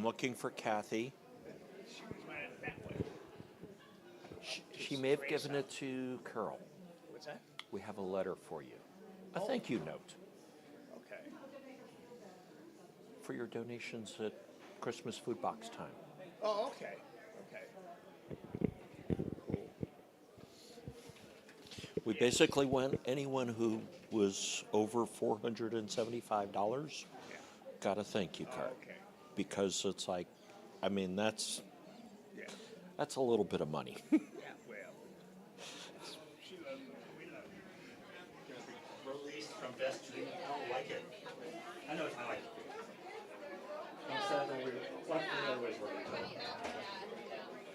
looking for Kathy. She went that way. She may have given it to Carol. What's that? We have a letter for you. A thank you note Okay. for your donations at Christmas food box time. Oh, okay. Okay. Cool. We basically went, anyone who was over $475 Yeah. got a thank you card. Okay. Because it's like, I mean, that's Yeah. a little bit of money. Yeah. Well, she loves it. We love it. Released from vestry. I don't like it. I know it's not like it. I'm sad that we're like the other ways we're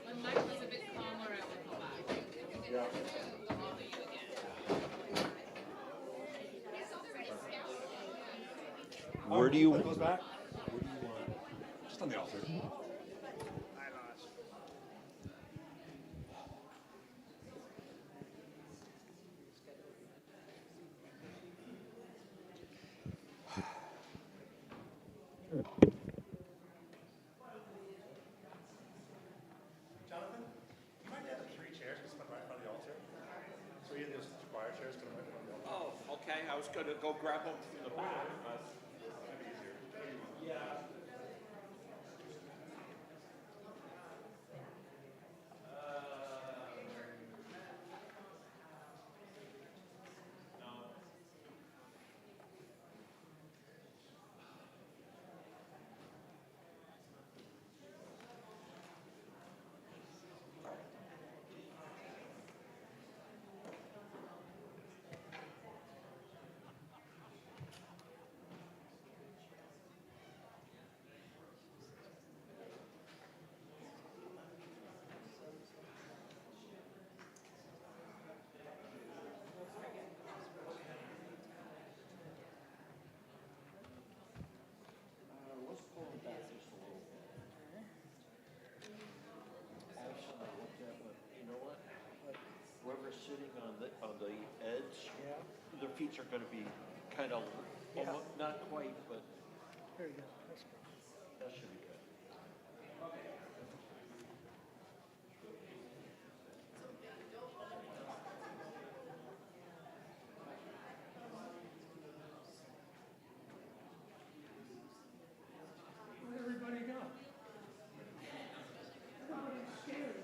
When Mike was a bit calmer, I would go back. Yeah. Go bother you again. Where do you, Put those back? Where do you want? Just on the altar. I lost. Jonathan, you might have the 3 chairs just put right in front of the altar. So either those choir chairs can right in front of the altar. oh, okay, I was going to go grab them from the back. That'd be easier. Yeah. Let's pull them back just a little bit. Actually, I looked at what, you know what? Whoever's sitting on the edge, Yeah. their feet are going to be kind of, Yeah. not quite, but There you go. That's good. that should be good. Where'd everybody go? Everybody's scared.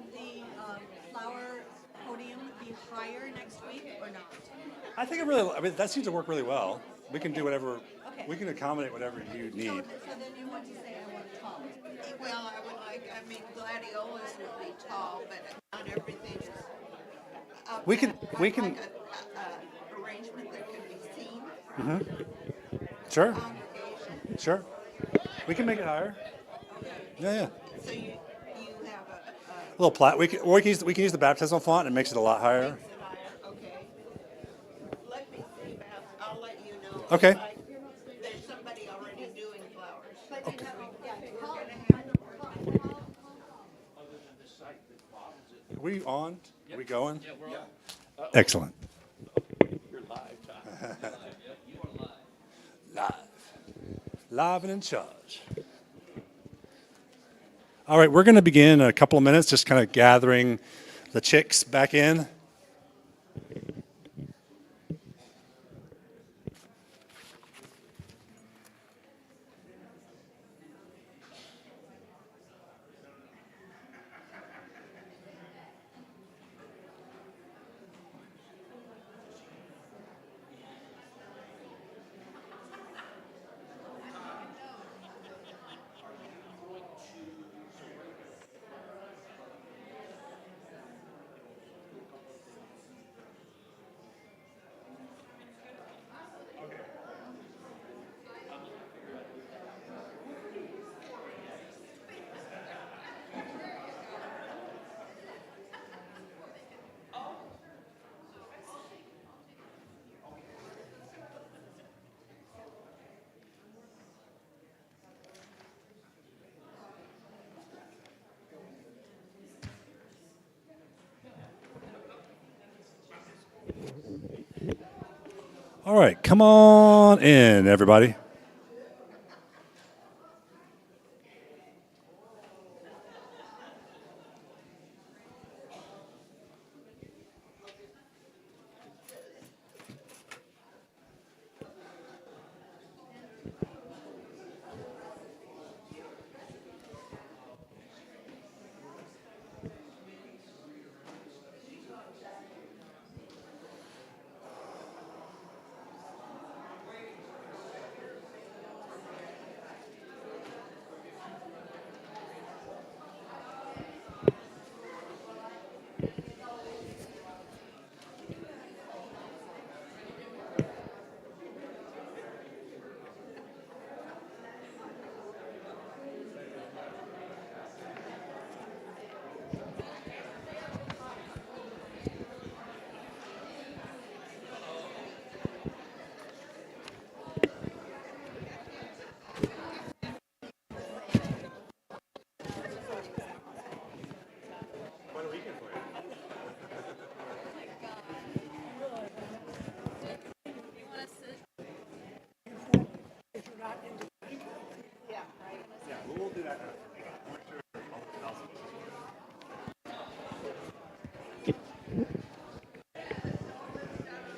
have the flower podium be higher next week or not? I think it really. I mean, that seems to work really well. We can do whatever. Okay. We can accommodate whatever you So, need. so then you want to say I want tall. Well, I would like, I mean, gladiolas would be tall, but not everything is up. We can- there. we I'd can- like a arrangement that can be seen Sure. congregation. Sure. We can make it higher. Yeah, yeah. So you have A little plat. Or we can use the baptismal font and it makes it a lot higher. makes it higher, okay. Let me see, Beth, I'll let you know. Okay. There's somebody already doing flowers. Okay. Are we on? Are we going? Yeah, we're on. Excellent. You're live, Tom. You are live. Live. Live and in charge. All right, we're going to begin in a couple of minutes, just kind of gathering the chicks back in. All right, come on in, everybody.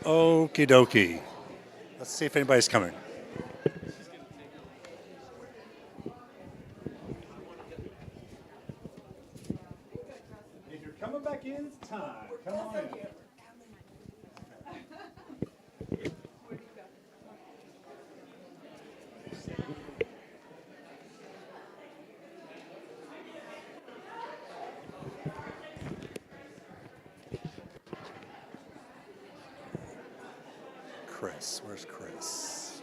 Okie dokie. Let's see if anybody's coming. If you're coming back in, it's time. Come on in. Chris, where's Chris?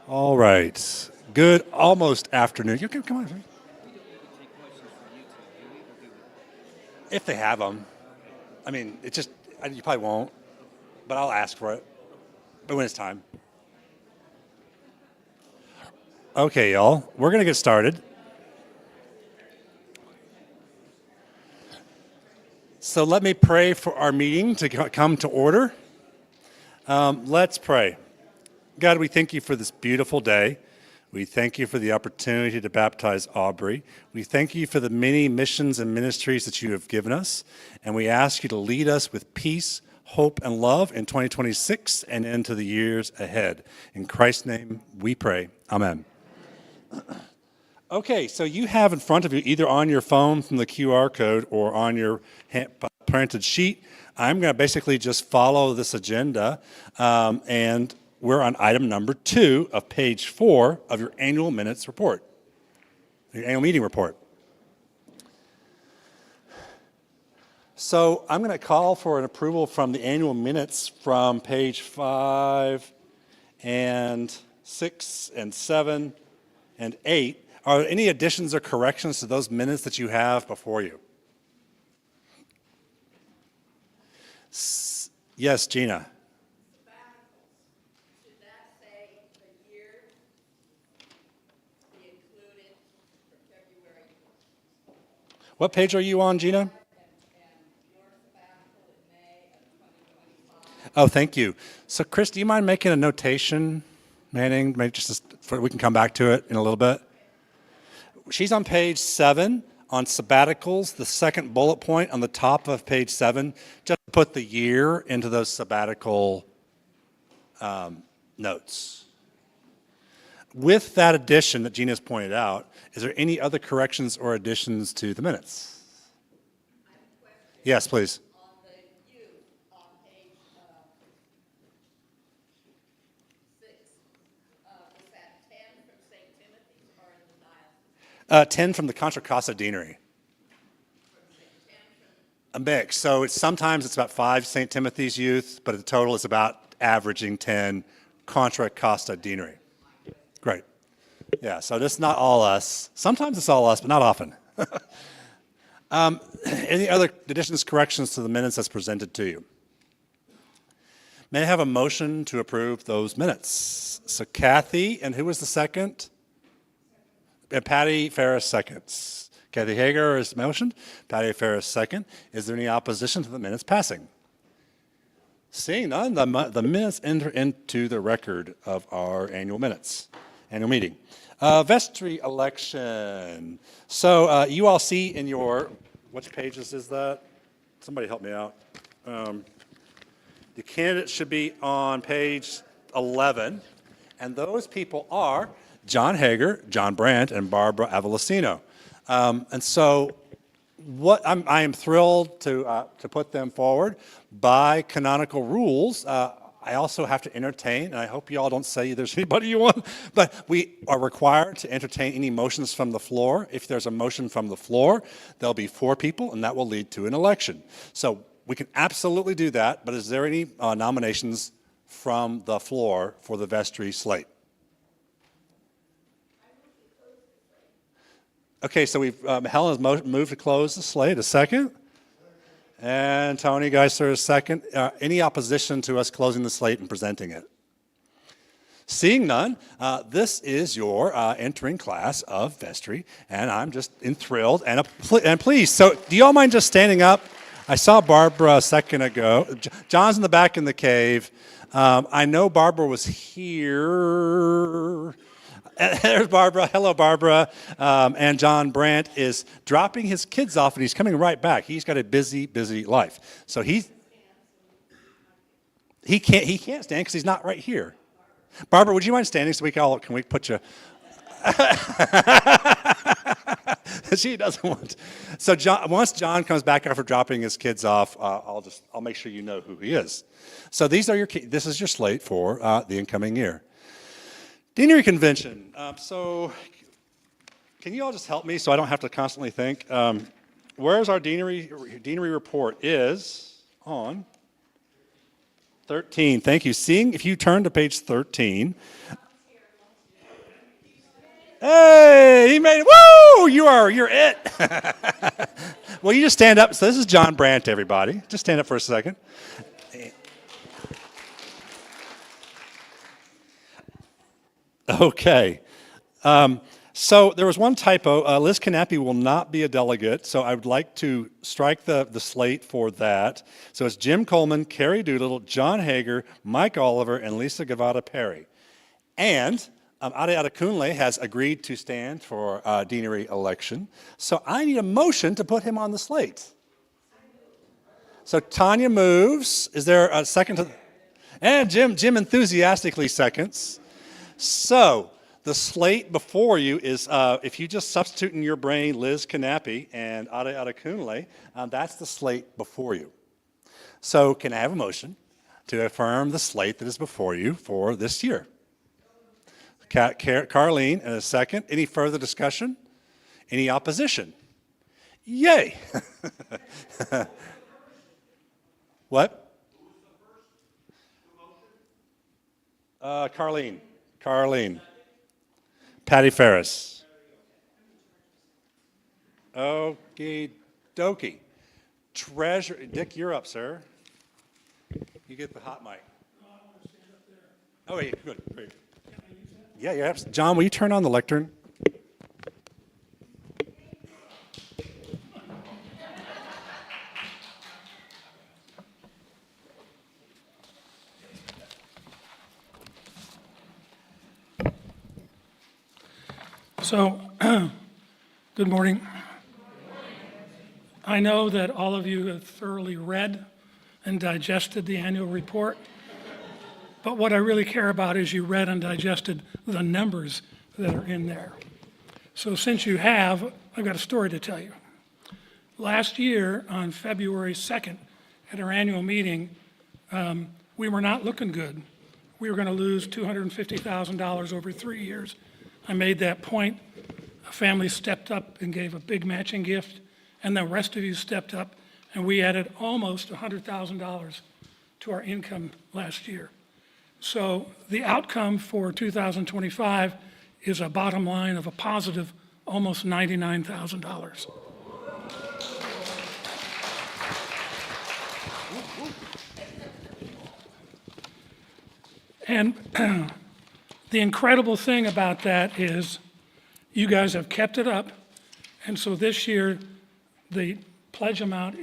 All right. Good almost afternoon. You can come on. If they have them. I mean, it's just, you probably won't, but I'll ask for it. But when it's time. Okay, y'all, we're going to get started. So let me pray for our meeting to come to order. Let's pray. God, we thank you for this beautiful day. We thank you for the opportunity to baptize Aubrey. We thank you for the many missions and ministries that you have given us. And we ask you to lead us with peace, hope, and love in 2026 and into the years ahead. In Christ's name we pray. Amen. Okay, so you have in front of you, either on your phone from the QR code or on your printed sheet, I'm going to basically just follow this agenda, and we're on item number 2 of page 4 of your annual minutes report, your annual meeting report. So I'm going to call for an approval from the annual minutes from page 5 and 6 and 7 and 8. Are there any additions or corrections to those minutes that you have before you? Yes, Gina. Should that say the year be included for February? What page are you on, Gina? And your sabbatical in May of 2025. Oh, thank you. So, Chris, do you mind making a notation, Manning? Maybe we can come back to it in a little bit. She's on page 7 on sabbaticals, the second bullet point on the top of page 7. Just put the year into those sabbatical notes. With that addition that Gina's pointed out, is there any other corrections or additions to the minutes? Yes, please. On the U on page 6, was that 10 from St. Timothy's or in the diocese? 10 from the Contra Costa Deanery. A mix. So sometimes it's about 5 St. Timothy's youth, but the total is about averaging 10 Contra Costa Deanery. Great. Yeah, so it's not all us. Sometimes it's all us, but not often. Any other additions, corrections to the minutes that's presented to you? May I have a motion to approve those minutes? So Kathy, and who was the second? Patty Ferris seconds. Kathy Hager is motioned. Patty Ferris second. Is there any opposition to the minutes passing? Seeing none, the minutes enter into the record of our annual meeting. Vestry election. So you all see in your, which pages is that? Somebody help me out. The candidates should be on page 11, and those people are John Hager, John Brandt, and Barbara Avalosino. And so I am thrilled to put them forward. By canonical rules, I also have to entertain, and I hope you all don't say there's anybody you want, but we are required to entertain any motions from the floor. If there's a motion from the floor, there'll be 4 people, and that will lead to an election. So we can absolutely do that, but is there any nominations from the floor for the vestry slate? Okay, so Helen has moved to close the slate. A second? And Tony Geisler, a second. Any opposition to us closing the slate and presenting it? Seeing none, this is your entering class of vestry, and I'm just enthralled and pleased. So do you all mind just standing up? I saw Barbara a second ago. John's in the back in the cave. I know Barbara was here. There's Barbara. Hello, Barbara. And John Brandt is dropping his kids off, and he's coming right back. He's got a busy, busy life. So he can't stand because he's not right here. Barbara, would you mind standing so can we put you? She doesn't want. So once John comes back after dropping his kids off, I'll make sure you know who he is. So this is your slate for the incoming year. Deanery Convention. So can you all just help me so I don't have to constantly think? Where's our deanery report? Is on 13. Thank you. If you turn to page 13. Hey, he made it. Woo! You're it. Well, you just stand up. So this is John Brandt, everybody. Just stand up for a second. Okay. So there was one typo. Liz Knappe will not be a delegate, so I would like to strike the slate for that. So it's Jim Coleman, Carrie Doolittle, John Hager, Mike Oliver, and Lisa Gavada Perry. And Ade Adekunle has agreed to stand for deanery election. So I need a motion to put him on the slate. So Tanya moves. Is there a second to? And Jim enthusiastically seconds. So the slate before you is, if you just substitute in your brain Liz Knappe and Ade Adekunle, that's the slate before you. So can I have a motion to affirm the slate that is before you for this year? Carlene, and a second. Any further discussion? Any opposition? Yay! What? Carlene. Patty Ferris. Okie dokie. Treasurer, Dick, you're up, sir. You get the hot mic. Oh, yeah, good, great. Yeah, yeah. John, will you turn on the lectern? So, good morning. I know that all of you have thoroughly read and digested the annual report, but what I really care about is you read and digested the numbers that are in there. So since you have, I've got a story to tell you. Last year, on February 2nd, at our annual meeting, we were not looking good. We were going to lose $250,000 over 3 years. I made that point. A family stepped up and gave a big matching gift, and the rest of you stepped up, and we added almost $100,000 to our income last year. So the outcome for 2025 is a bottom line of a positive almost $99,000. And the incredible thing about that is you guys have kept it up, and so this year the pledge amount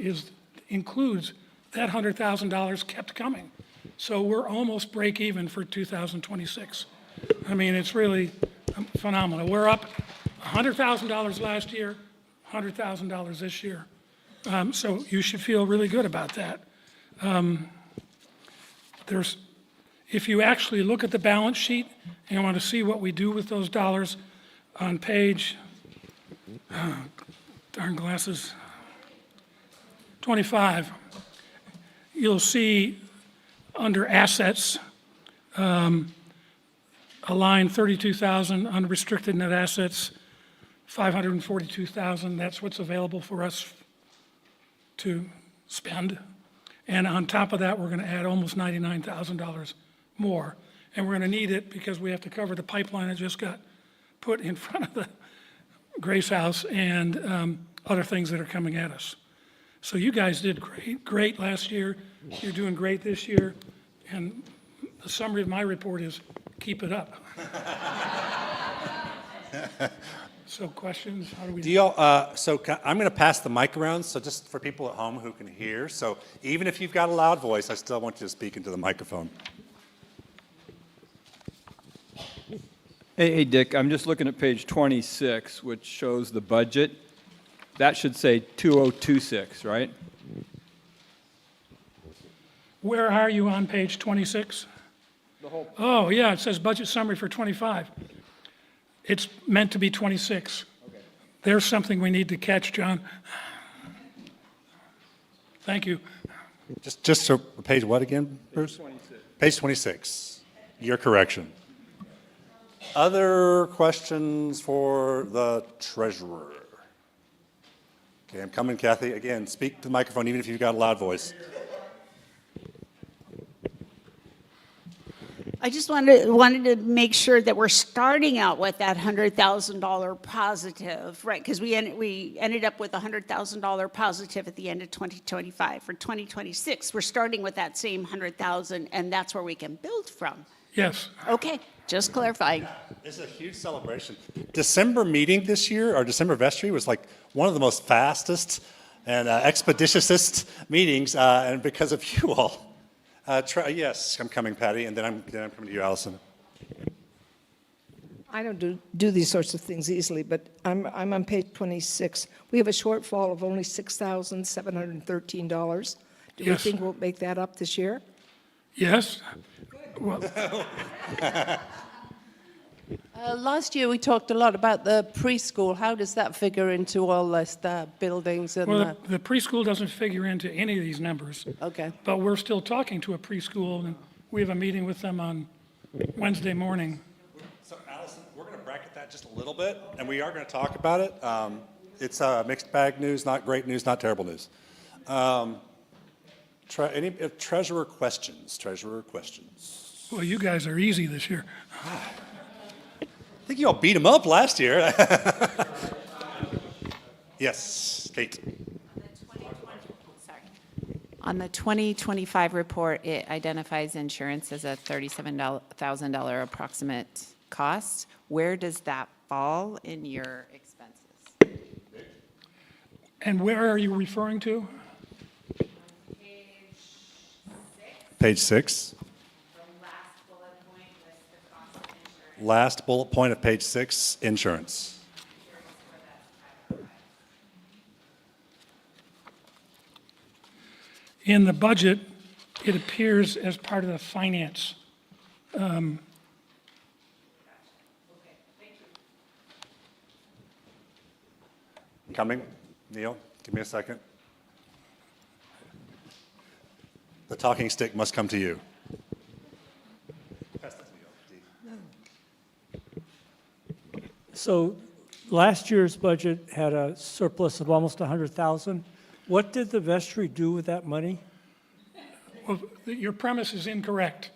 includes that $100,000 kept coming. So we're almost break even for 2026. I mean, it's really phenomenal. We're up $100,000 last year, $100,000 this year. So you should feel really good about that. If you actually look at the balance sheet and you want to see what we do with those dollars, on page, darn glasses, 25, you'll see under assets, a line 32,000, unrestricted net assets, 542,000. That's what's available for us to spend. And on top of that, we're going to add almost $99,000 more. And we're going to need it because we have to cover the pipeline that just got put in front of the Grace House and other things that are coming at us. So you guys did great last year. You're doing great this year. And the summary of my report is keep it up. So questions? How do we do? I'm going to pass the mic around, so just for people at home who can hear. So even if you've got a loud voice, I still want you to speak into the microphone. Hey, Dick, I'm just looking at page 26, which shows the budget. That should say 2026, right? Where are you on page 26? Oh, yeah, it says budget summary for 25. It's meant to be 26. Okay. There's something we need to catch, John. Thank you. Just so, page what again, Bruce? Page 26. Page 26. Your correction. Other questions for the treasurer? Okay, I'm coming, Kathy. Again, speak to the microphone, even if you've got a loud voice. I just wanted to make sure that we're starting out with that $100,000 positive, right? Because we ended up with $100,000 positive at the end of 2025. For 2026, we're starting with that same $100,000, and that's where we can build from. Yes. Okay, just clarifying. It's a huge celebration. December meeting this year, our December vestry, was like one of the most fastest and expeditiousest meetings, and because of you all. Yes, I'm coming, Patty, and then I'm coming to you, Allison. I don't do these sorts of things easily, but I'm on page 26. We have a shortfall of only $6,713. Do you Yes. think we'll make that up this year? Yes? Well, Last year, we talked a lot about the preschool. How does that figure into all this, the buildings and well, the preschool doesn't figure into any of these numbers. Okay. But we're still talking to a preschool, and we have a meeting with them on Wednesday morning. So Allison, we're going to bracket that just a little bit, and we are going to talk about it. It's mixed bag news, not great news, not terrible news. Any treasurer questions? Treasurer questions? Well, you guys are easy this year. I think you all beat him up last year. Yes, Kate. On the 2025 report, it identifies insurance as a $37,000 approximate cost. Where does that fall in your expenses? And where are you referring to? Page 6. Last bullet point of page 6, insurance. In the budget, it appears as part of the finance. Coming? Neil, give me a second. The talking stick must come to you. So last year's budget had a surplus of almost 100,000. What did the vestry do with that money? Well, your premise is incorrect.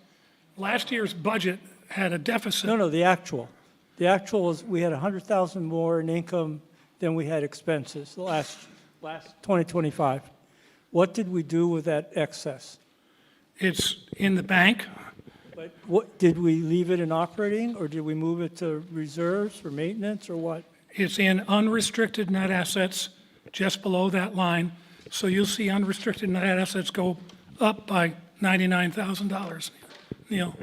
Last year's budget had a deficit. No, the actual. The actual was, we had 100,000 more in income than we had expenses last 2025. What did we do with that excess? It's in the bank. But what, did we leave it in operating, or did we move it to reserves for maintenance, or what? It's in unrestricted net assets, just below that line. So you'll see unrestricted net assets go up by $99,000. Neil,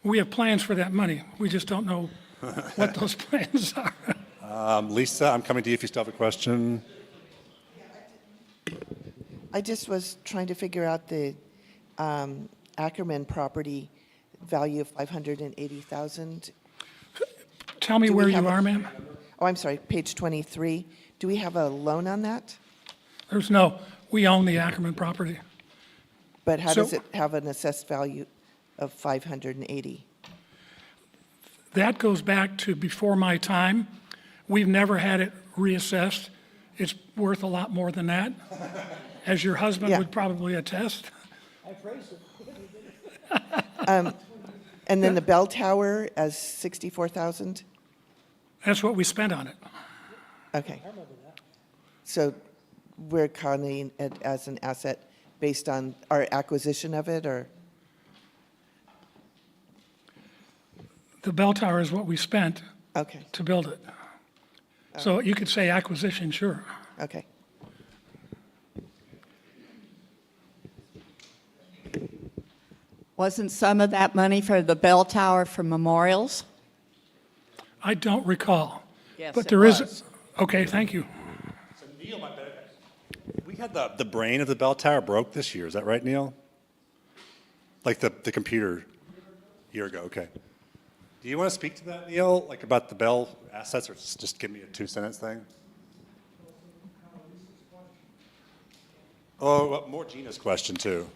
we have plans for that money. We just don't know what those plans are. Lisa, I'm coming to you if you still have a question. I just was trying to figure out the Ackerman property value of 580,000. Tell me where you are, ma'am. Oh, I'm sorry, page 23. Do we have a loan on that? We own the Ackerman property. But how So- does it have an assessed value of 580? That goes back to before my time. We've never had it reassessed. It's worth a lot more than that, as your husband Yeah. would probably attest. And then the bell tower as 64,000? That's what we spent on it. Okay. So we're counting it as an asset based on our acquisition of it, or? The bell tower is what we spent Okay, to build it. So you could say acquisition, sure. okay. Wasn't some of that money for the bell tower for memorials? I don't recall. Yes, But it there is. was. Okay, thank you. So Neil, we had the brain of the bell tower broke this year. Is that right, Neil? Like the computer a year ago, okay. Do you want to speak to that, Neil, like about the bell assets, or just give me a 2-sentence thing? Oh, well, more Gina's question, too.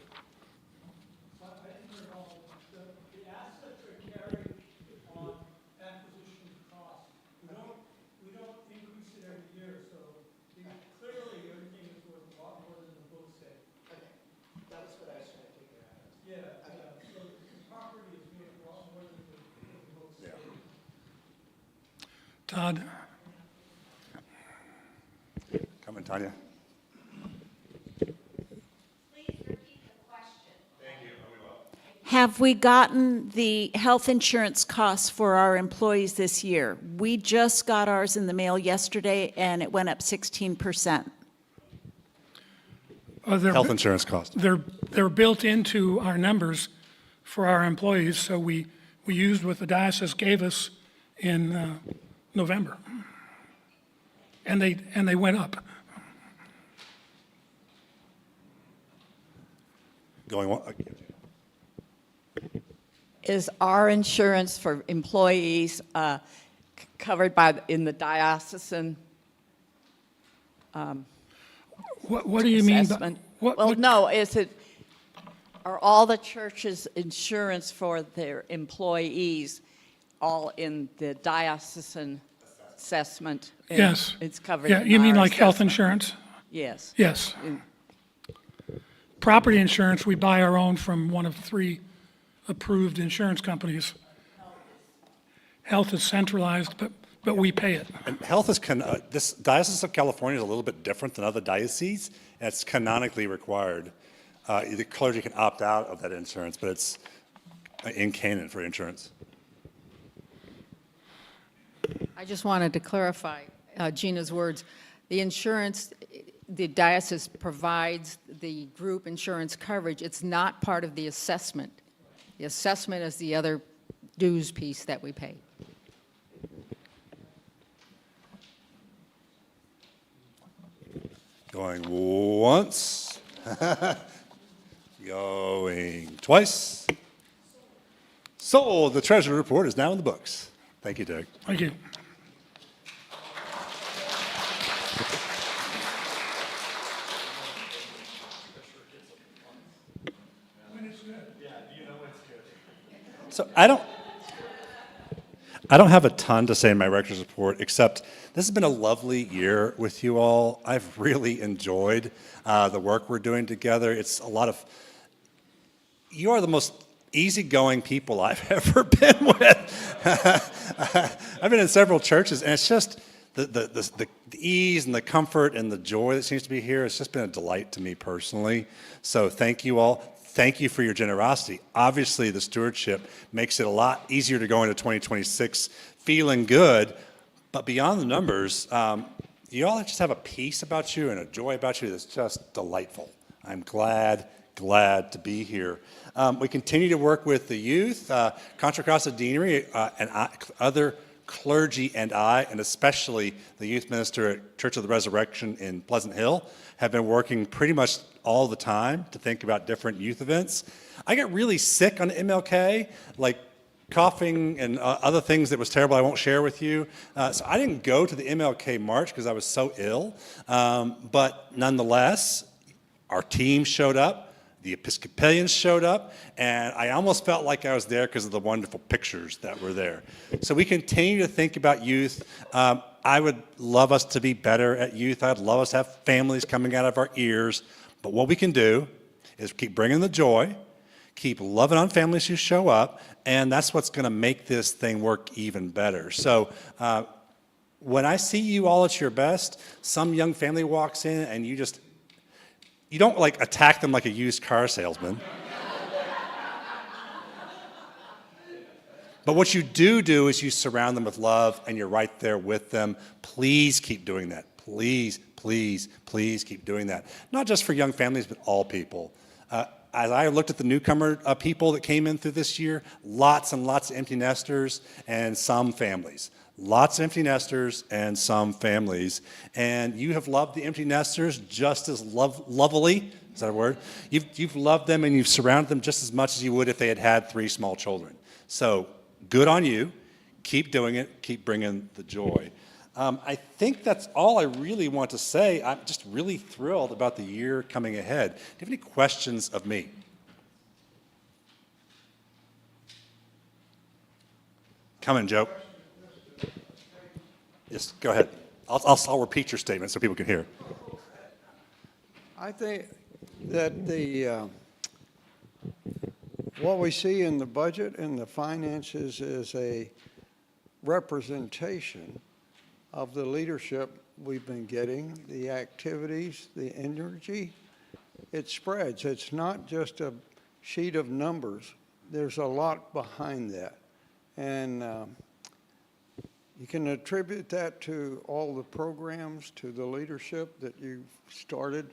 Todd? Come in, Tanya. Have we gotten the health insurance costs for our employees this year? We just got ours in the mail yesterday, and it went up 16%. Health insurance cost. They're built into our numbers for our employees, so we used what the diocese gave us in November. And they went up. Going on. Is our insurance for employees covered in the diocesan What do you mean? assessment? No, are all the churches' insurance for their employees all in the diocesan assessment? And Yes. It's covered Yeah, in you mean our like health assessment? insurance? Yes. Yes. Property insurance, we buy our own from one of 3 approved insurance companies. Health is centralized, but we pay it. And health is, this Diocese of California is a little bit different than other dioceses, and it's canonically required. The clergy can opt out of that insurance, but it's in canon for insurance. I just wanted to clarify Gina's words. The insurance, the diocese provides the group insurance coverage. It's not part of the assessment. The assessment is the other dues piece that we pay. Going once. Going twice. So the treasury report is now in the books. Thank you, Doug. Thank you. So I don't have a ton to say in my rector's report, except this has been a lovely year with you all. I've really enjoyed the work we're doing together. It's a lot of, you are the most easygoing people I've ever been with. I've been in several churches, and it's just the ease and the comfort and the joy that seems to be here. It's just been a delight to me personally. So thank you all. Thank you for your generosity. Obviously, the stewardship makes it a lot easier to go into 2026 feeling good, but beyond the numbers, you all just have a peace about you and a joy about you that's just delightful. I'm glad to be here. We continue to work with the youth, Contra Costa Deanery, and other clergy and especially the youth minister at Church of the Resurrection in Pleasant Hill, have been working pretty much all the time to think about different youth events. I got really sick on MLK, like coughing and other things that was terrible I won't share with you. So I didn't go to the MLK March because I was so ill. But nonetheless, our team showed up. The Episcopalians showed up, and I almost felt like I was there because of the wonderful pictures that were there. So we continue to think about youth. I would love us to be better at youth. I'd love us to have families coming out of our ears. But what we can do is keep bringing the joy, keep loving on families who show up, and that's what's going to make this thing work even better. So when I see you all at your best, some young family walks in and you don't like attack them like a used car salesman. But what you do is you surround them with love and you're right there with them. Please keep doing that. Please, please, please keep doing that. Not just for young families, but all people. As I looked at the newcomer people that came in through this year, lots and lots of empty nesters and some families. Lots of empty nesters and some families. And you have loved the empty nesters just as lovely, is that a word? You've loved them and you've surrounded them just as much as you would if they had 3 small children. So good on you. Keep doing it. Keep bringing the joy. I think that's all I really want to say. I'm just really thrilled about the year coming ahead. Do you have any questions of me? Come in, Joe. Yes, go ahead. I'll repeat your statement so people can hear. I think that what we see in the budget and the finances is a representation of the leadership we've been getting, the activities, the energy. It spreads. It's not just a sheet of numbers. There's a lot behind that. And you can attribute that to all the programs, to the leadership that you've started.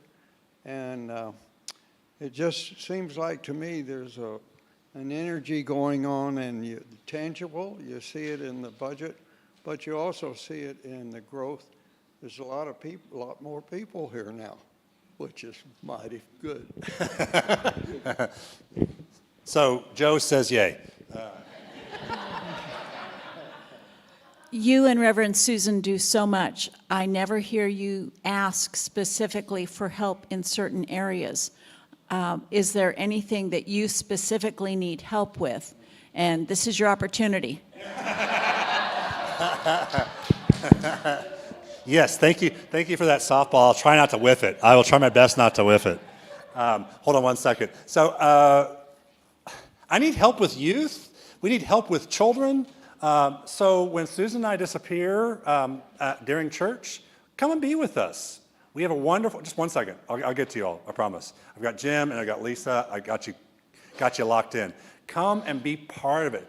And it just seems like to me there's an energy going on and tangible. You see it in the budget, but you also see it in the growth. There's a lot more people here now. which is mighty good. So Joe says yay. You and Reverend Susan do so much. I never hear you ask specifically for help in certain areas. Is there anything that you specifically need help with? And this is your opportunity. Yes, thank you. Thank you for that softball. I'll try not to whiff it. I will try my best not to whiff it. Hold on one second. So I need help with youth. We need help with children. So when Susan and I disappear during church, come and be with us. We have a wonderful, just one second. I'll get to you all, I promise. I've got Jim and I got Lisa. I got you locked in. Come and be part of it.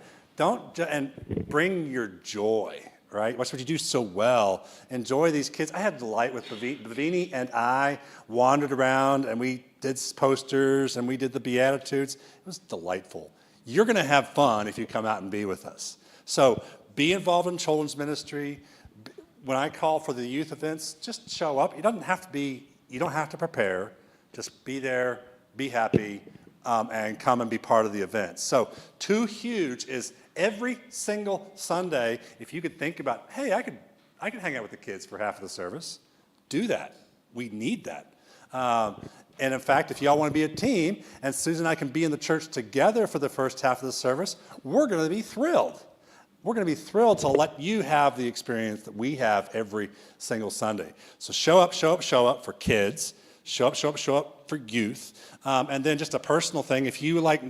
And bring your joy, right? That's what you do so well. Enjoy these kids. I had delight with Bavini, and I wandered around and we did posters and we did the Beatitudes. It was delightful. You're going to have fun if you come out and be with us. So be involved in children's ministry. When I call for the youth events, just show up. You don't have to prepare. Just be there, be happy, and come and be part of the event. So too huge is every single Sunday, if you could think about, hey, I could hang out with the kids for half of the service. Do that. We need that. And in fact, if y'all want to be a team, and Susan and I can be in the church together for the first half of the service, we're going to be thrilled. We're going to be thrilled to let you have the experience that we have every single Sunday. So show up for kids. Show up for youth. And then just a personal thing, if you like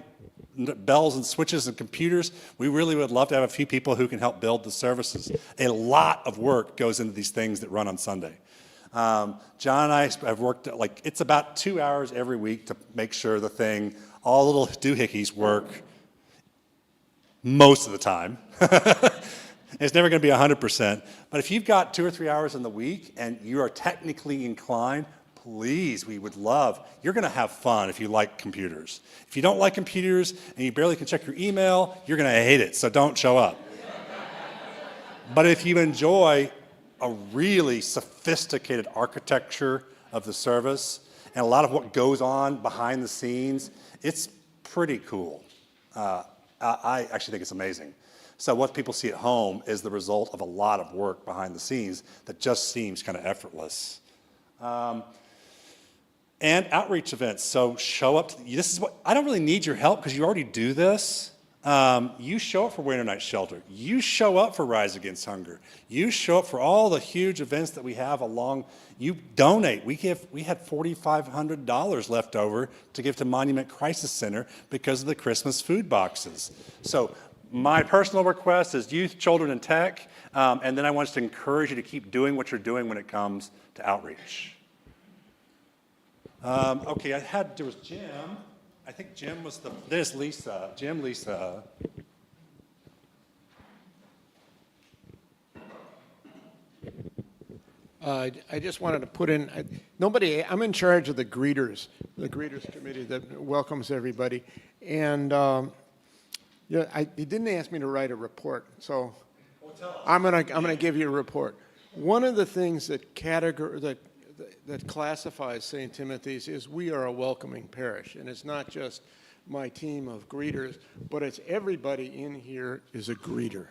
bells and switches and computers, we really would love to have a few people who can help build the services. A lot of work goes into these things that run on Sunday. John and I have worked, it's about 2 hours every week to make sure all the little doohickeys work most of the time. It's never going to be 100%. But if you've got 2 or 3 hours in the week and you are technically inclined, please, we would love, you're going to have fun if you like computers. If you don't like computers and you barely can check your email, you're going to hate it, so don't show up. But if you enjoy a really sophisticated architecture of the service and a lot of what goes on behind the scenes, it's pretty cool. I actually think it's amazing. So what people see at home is the result of a lot of work behind the scenes that just seems kind of effortless. And outreach events. So show up. I don't really need your help because you already do this. You show up for Winter Night Shelter. You show up for Rise Against Hunger. You show up for all the huge events that we have along. You donate. We had $4,500 left over to give to Monument Crisis Center because of the Christmas food boxes. So my personal request is youth, children, and tech. And then I want to encourage you to keep doing what you're doing when it comes to outreach. Okay, there was Jim. I think Jim was there's Lisa. Jim, Lisa. I just wanted to put in, I'm in charge of the greeters committee that welcomes everybody. And he didn't ask me to write a report, so I'm gonna give you a report. One of the things that classifies St. Timothy's is we are a welcoming parish, and it's not just my team of greeters, but it's everybody in here is a greeter.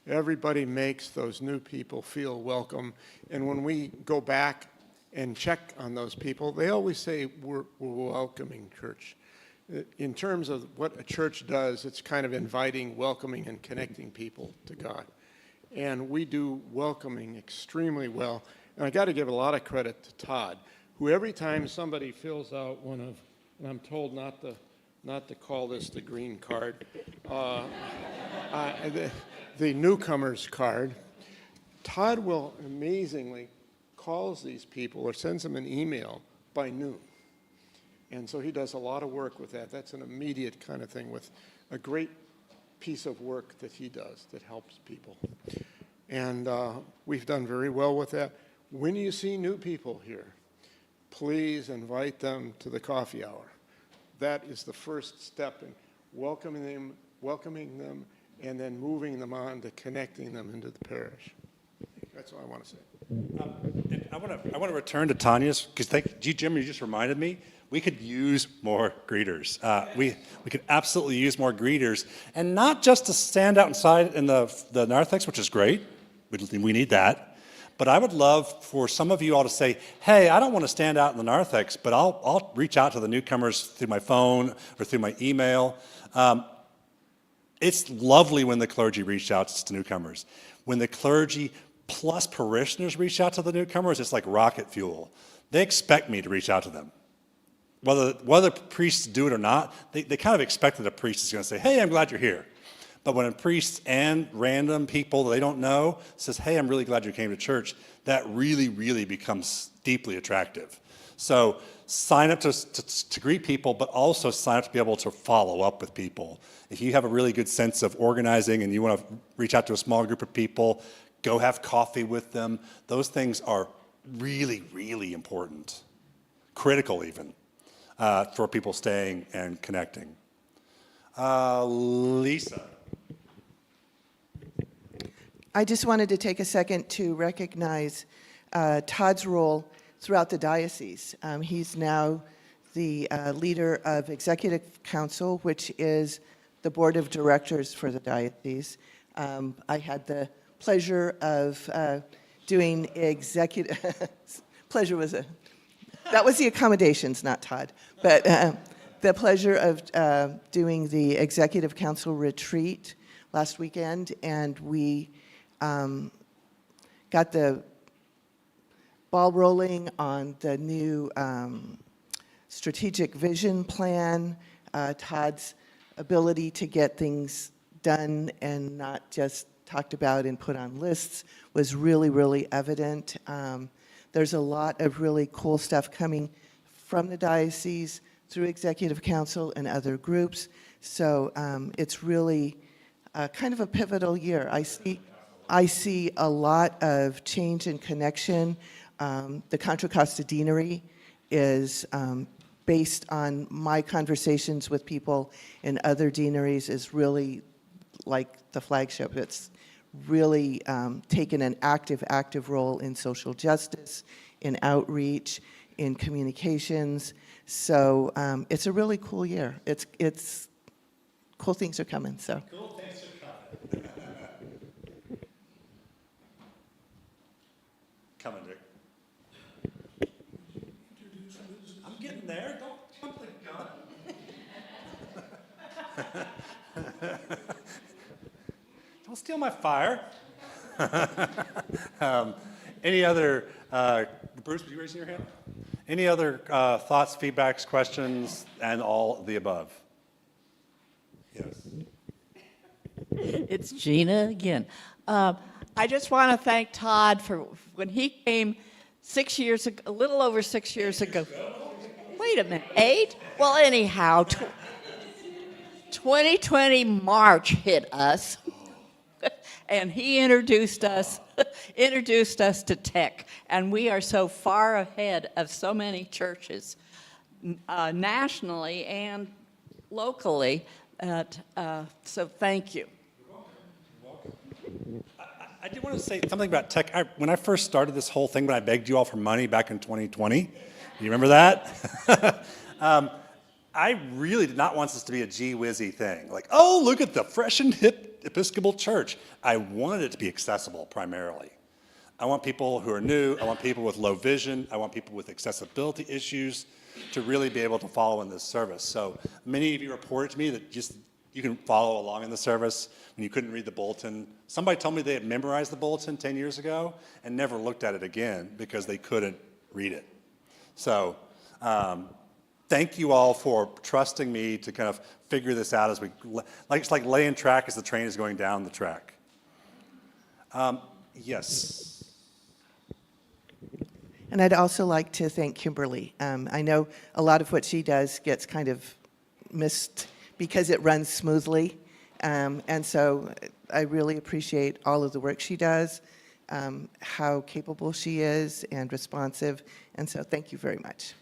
Everybody makes those new people feel welcome, and when we go back and check on those people, they always say we're a welcoming church. In terms of what a church does, it's kind of inviting, welcoming, and connecting people to God. And we do welcoming extremely well. And I got to give a lot of credit to Todd, who every time somebody fills out and I'm told not to call this the green card, the newcomer's card, Todd will amazingly calls these people or sends them an email by noon. And so he does a lot of work with that. That's an immediate kind of thing with a great piece of work that he does that helps people. And we've done very well with that. When you see new people here, please invite them to the coffee hour. That is the first step in welcoming them, and then moving them on to connecting them into the parish. That's all I want to say. I want to return to Tanya's, because Jim, you just reminded me, we could use more greeters. We could absolutely use more greeters, and not just to stand outside in the narthex, which is great. We need that. But I would love for some of you all to say, hey, I don't want to stand out in the narthex, but I'll reach out to the newcomers through my phone or through my email. It's lovely when the clergy reach out to newcomers. When the clergy plus parishioners reach out to the newcomers, it's like rocket fuel. They expect me to reach out to them. Whether priests do it or not, they kind of expect that a priest is going to say, hey, I'm glad you're here. But when a priest and random people that they don't know says, hey, I'm really glad you came to church, that really, really becomes deeply attractive. So sign up to greet people, but also sign up to be able to follow up with people. If you have a really good sense of organizing and you want to reach out to a small group of people, go have coffee with them. Those things are really, really important, critical even, for people staying and connecting. Lisa. I just wanted to take a second to recognize Todd's role throughout the diocese. He's now the leader of Executive Council, which is the board of directors for the diocese. I had the pleasure of doing executive, pleasure was that was the accommodations, not Todd, but the pleasure of doing the Executive Council retreat last weekend, and we got the ball rolling on the new strategic vision plan. Todd's ability to get things done and not just talked about and put on lists was really, really evident. There's a lot of really cool stuff coming from the diocese through Executive Council and other groups. So it's really kind of a pivotal year. I see a lot of change and connection. The Contra Costa Deanery is, based on my conversations with people in other deaneries, is really like the flagship. It's really taken an active role in social justice, in outreach, in communications. So it's a really cool year. It's cool things are coming. So. Cool things are coming. Coming, Dick. I'm getting there. Don't jump the gun. Don't steal my fire. Any other, Bruce, were you raising your hand? Any other thoughts, feedbacks, questions, and all the above? Yes. It's Gina again. I just want to thank Todd for when he came 6 years ago, a little over 6 years ago. Wait a minute, 8? Well, anyhow, 2020 March hit us, and he introduced us to tech, and we are so far ahead of so many churches, nationally and locally. So thank you. I do want to say something about tech. When I first started this whole thing, when I begged you all for money back in 2020, do you remember that? I really did not want this to be a gee-whizzy thing. Like, oh, look at the fresh and hip Episcopal Church. I wanted it to be accessible primarily. I want people who are new. I want people with low vision. I want people with accessibility issues to really be able to follow in this service. So many of you reported to me that just you can follow along in the service when you couldn't read the bulletin. Somebody told me they had memorized the bulletin 10 years ago and never looked at it again because they couldn't read it. So thank you all for trusting me to kind of figure this out as it's like laying track as the train is going down the track. Yes. And I'd also like to thank Kimberly. I know a lot of what she does gets kind of missed because it runs smoothly. And so I really appreciate all of the work she does, how capable she is and responsive. And so thank you very much.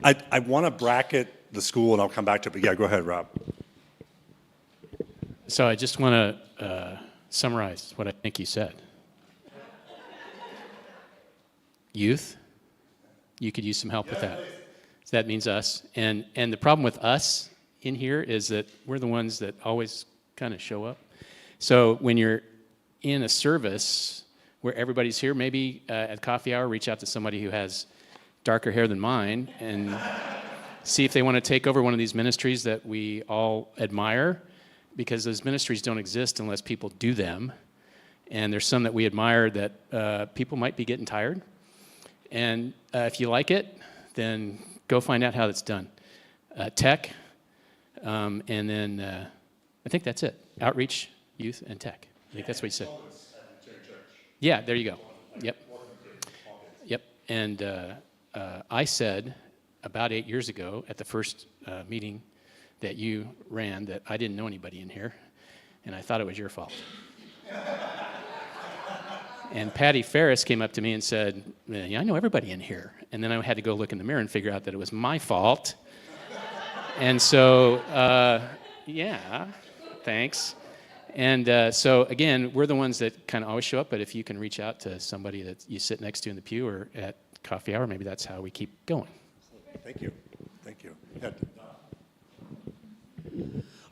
I want to bracket the school, and I'll come back to it. But yeah, go ahead, Rob. So I just want to summarize what I think you said. Youth, you could use some help with that. So that means us. And the problem with us in here is that we're the ones that always kind of show up. So when you're in a service where everybody's here, maybe at coffee hour, reach out to somebody who has darker hair than mine and see if they want to take over one of these ministries that we all admire, because those ministries don't exist unless people do them. And there's some that we admire that people might be getting tired. And if you like it, then go find out how that's done. Tech, and then I think that's it. Outreach, youth, and tech. I think that's what you said. Yeah, there you go. Yep. Yep. And I said about 8 years ago at the first meeting that you ran that I didn't know anybody in here, and I thought it was your fault. And Patty Ferris came up to me and said, yeah, I know everybody in here. And then I had to go look in the mirror and figure out that it was my fault. And so, yeah, thanks. And so, again, we're the ones that kind of always show up, but if you can reach out to somebody that you sit next to in the pew or at coffee hour, maybe that's how we keep going. Thank you. Thank you. Yeah.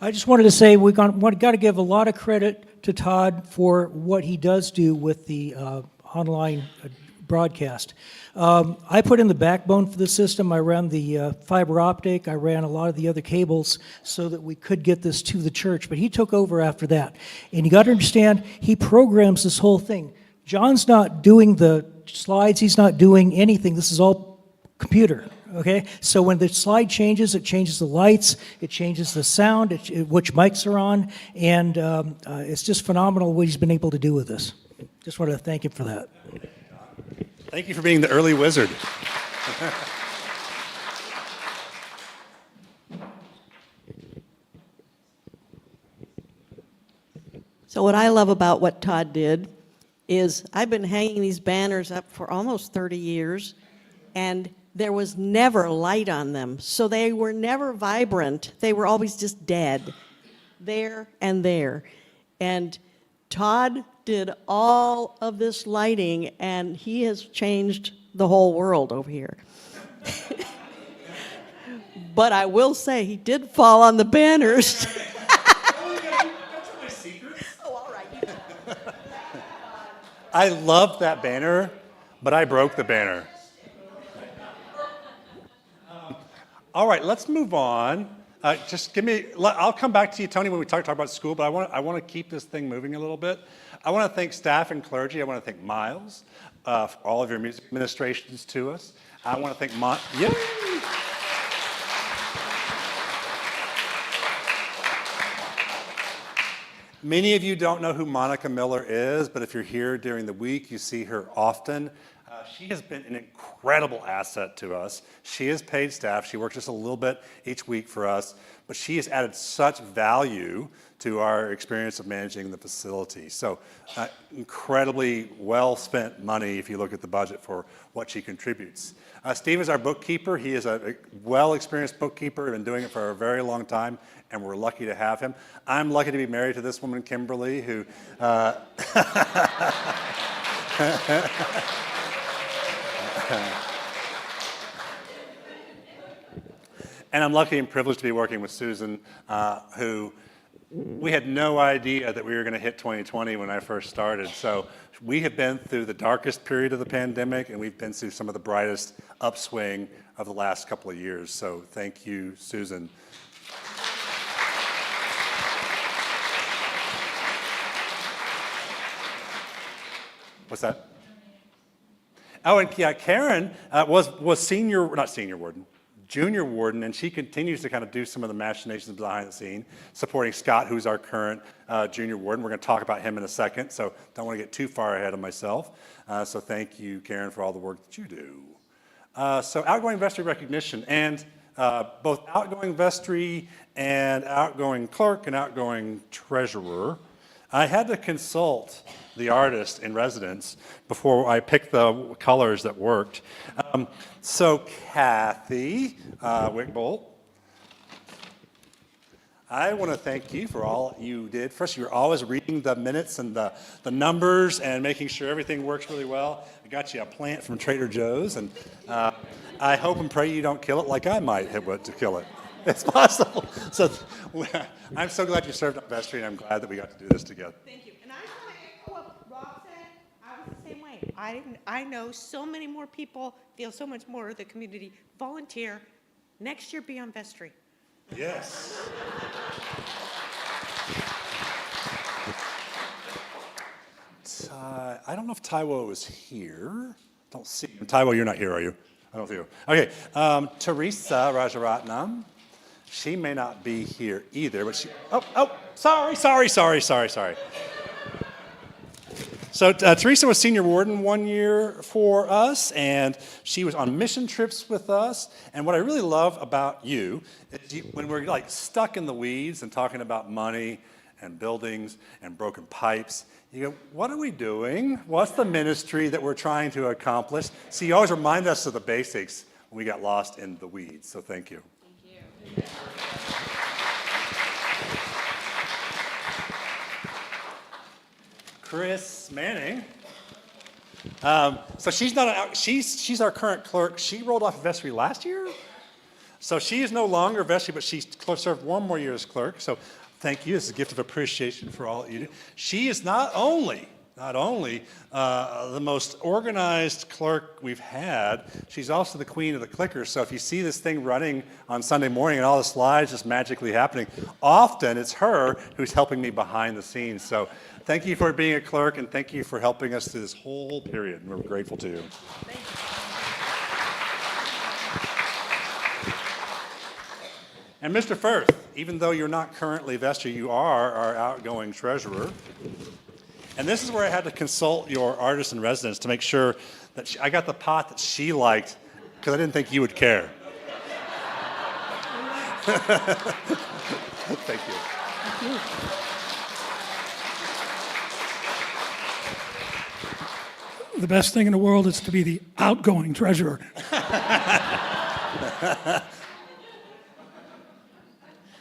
I just wanted to say we got to give a lot of credit to Todd for what he does do with the online broadcast. I put in the backbone for the system. I ran the fiber optic. I ran a lot of the other cables so that we could get this to the church. But he took over after that. And you got to understand, he programs this whole thing. John's not doing the slides. He's not doing anything. This is all computer. Okay, so when the slide changes, it changes the lights, it changes the sound, which mics are on, and it's just phenomenal what he's been able to do with this. Just wanted to thank him for that. Thank you for being the early wizard. So what I love about what Todd did is I've been hanging these banners up for almost 30 years, and there was never light on them. So they were never vibrant. They were always just dead, there and there. And Todd did all of this lighting, and he has changed the whole world over here. But I will say, he did fall on the banners. I love that banner, but I broke the banner. All right, let's move on. Just give me, I'll come back to you, Tony, when we talk about school, but I want to keep this thing moving a little bit. I want to thank staff and clergy. I want to thank Miles for all of your music ministrations to us. I want to thank Many of you don't know who Monica Miller is, but if you're here during the week, you see her often. She has been an incredible asset to us. She is paid staff. She works just a little bit each week for us, but she has added such value to our experience of managing the facility. So incredibly well-spent money if you look at the budget for what she contributes. Steve is our bookkeeper. He is a well-experienced bookkeeper, been doing it for a very long time, and we're lucky to have him. I'm lucky to be married to this woman, Kimberly, who... And I'm lucky and privileged to be working with Susan, who we had no idea that we were going to hit 2020 when I first started. So we have been through the darkest period of the pandemic, and we've been through some of the brightest upswing of the last couple of years. So thank you, Susan. What's that? Oh, and yeah, Karen was junior warden, and she continues to kind of do some of the machinations behind the scene, supporting Scott, who's our current junior warden. We're going to talk about him in a second, so don't want to get too far ahead of myself. So thank you, Karen, for all the work that you do. So outgoing vestry recognition, and both outgoing vestry and outgoing clerk and outgoing treasurer. I had to consult the artist in residence before I picked the colors that worked. So Kathy Wickbolt, I want to thank you for all you did. First, you're always reading the minutes and the numbers and making sure everything works really well. I got you a plant from Trader Joe's, and I hope and pray you don't kill it like I might have to kill it. It's possible. So I'm so glad you served on vestry, and I'm glad that we got to do this together. Thank you. And I just want to echo what Rob said. I was the same way. I know so many more people feel so much more of the community. Volunteer. Next year, be on vestry. Yes. I don't know if Taiwo is here. Don't see him. Taiwo, you're not here, are you? I don't see you. Okay. Teresa Rajaratnam. She may not be here either, but she. Sorry. So Teresa was senior warden 1 year for us, and she was on mission trips with us. And what I really love about you is when we're like stuck in the weeds and talking about money and buildings and broken pipes, you go, what are we doing? What's the ministry that we're trying to accomplish? So you always remind us of the basics when we got lost in the weeds. So thank you. Thank you. Chris Manning. So she's not she's our current clerk. She rolled off of vestry last year. So she is no longer vestry, but she served 1 more year as clerk. So thank you. This is a gift of appreciation for all that you do. She is not only the most organized clerk we've had, she's also the queen of the clickers. So if you see this thing running on Sunday morning and all the slides just magically happening, often it's her who's helping me behind the scenes. So thank you for being a clerk, and thank you for helping us through this whole period. We're grateful to you. Thank you. And Mr. Firth, even though you're not currently vestry, you are our outgoing treasurer. And this is where I had to consult your artist in residence to make sure that I got the pot that she liked, because I didn't think you would care. Thank you. The best thing in the world is to be the outgoing treasurer.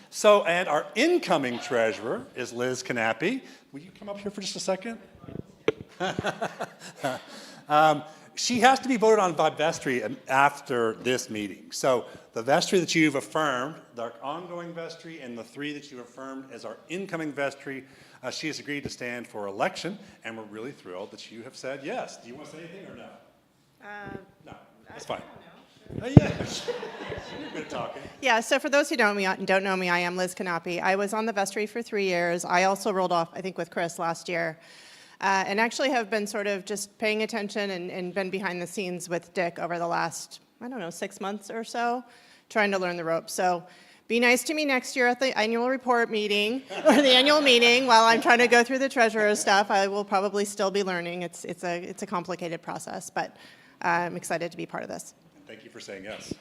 So, and our incoming treasurer is Liz Knappe. Will you come up here for just a second? She has to be voted on by vestry after this meeting. So the vestry that you've affirmed, our ongoing vestry, and the 3 that you affirmed as our incoming vestry, she has agreed to stand for election, and we're really thrilled that you have said yes. Do you want to say anything or no? No, that's fine. Yeah, you're good at talking. Yeah, so for those who don't know me, I am Liz Knappe. I was on the vestry for 3 years. I also rolled off, I think, with Chris last year. And actually have been sort of just paying attention and been behind the scenes with Dick over the last, 6 months or so, trying to learn the ropes. So be nice to me next year at the annual report meeting, or the annual meeting, while I'm trying to go through the treasurer's stuff. I will probably still be learning. It's a complicated process, but I'm excited to be part of this. Thank you for saying yes.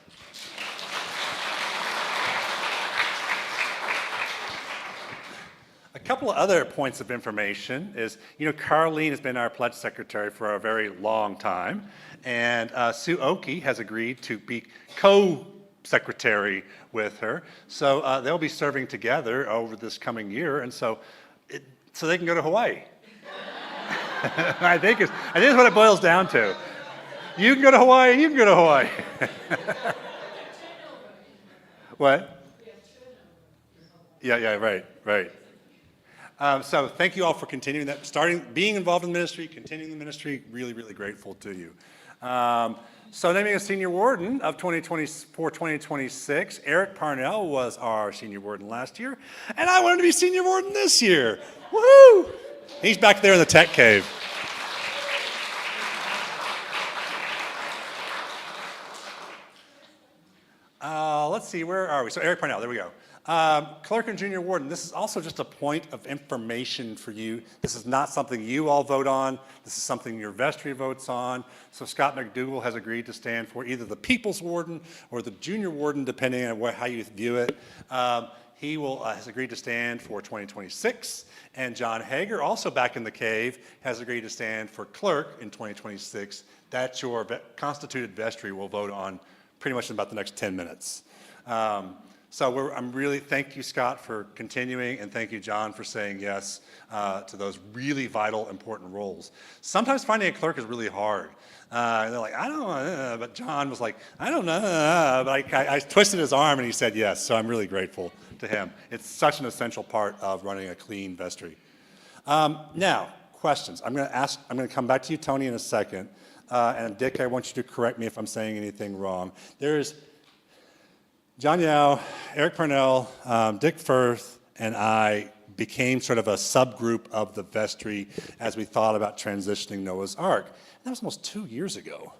A couple of other points of information is, Carlene has been our pledge secretary for a very long time, and Sue Oakey has agreed to be co-secretary with her. So they'll be serving together over this coming year, and so they can go to Hawaii. I think it's what it boils down to. You can go to Hawaii, and you can go to Hawaii. What? Yeah, right. So thank you all for continuing that, being involved in the ministry, continuing the ministry. Really, really grateful to you. So naming a senior warden of 2026, Eric Parnell was our senior warden last year, and I wanted to be senior warden this year. Woohoo! He's back there in the tech cave. Let's see, where are we? So Eric Parnell, there we go. Clerk and junior warden, this is also just a point of information for you. This is not something you all vote on. This is something your vestry votes on. So Scott McDougall has agreed to stand for either the people's warden or the junior warden, depending on how you view it. He has agreed to stand for 2026. And John Hager, also back in the cave, has agreed to stand for clerk in 2026. That's your constituted vestry we'll vote on pretty much in about the next 10 minutes. So I'm really, thank you, Scott, for continuing, and thank you, John, for saying yes to those really vital, important roles. Sometimes finding a clerk is really hard. They're like, I don't know, but John was like, I don't know, but I twisted his arm and he said yes, so I'm really grateful to him. It's such an essential part of running a clean vestry. Now, questions. I'm going to come back to you, Tony, in a second. And Dick, I want you to correct me if I'm saying anything wrong. There's John Yao, Eric Parnell, Dick Firth, and I became sort of a subgroup of the vestry as we thought about transitioning Noah's Ark. And that was almost 2 years ago.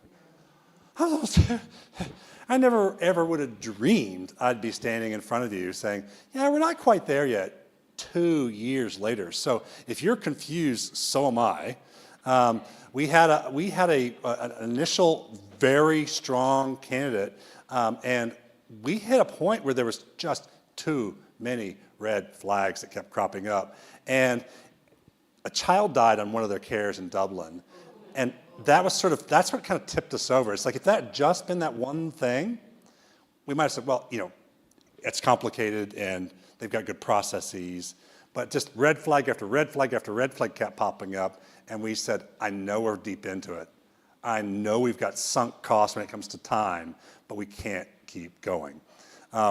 I never ever would have dreamed I'd be standing in front of you saying, yeah, we're not quite there yet, 2 years later. So if you're confused, so am I. We had an initial very strong candidate, and we hit a point where there was just too many red flags that kept cropping up. And a child died on one of their cares in Dublin. And that's what kind of tipped us over. It's like, if that had just been that one thing, we might have said, well, it's complicated and they've got good processes. But just red flag after red flag after red flag kept popping up. And we said, I know we're deep into it. I know we've got sunk costs when it comes to time, but we can't keep going.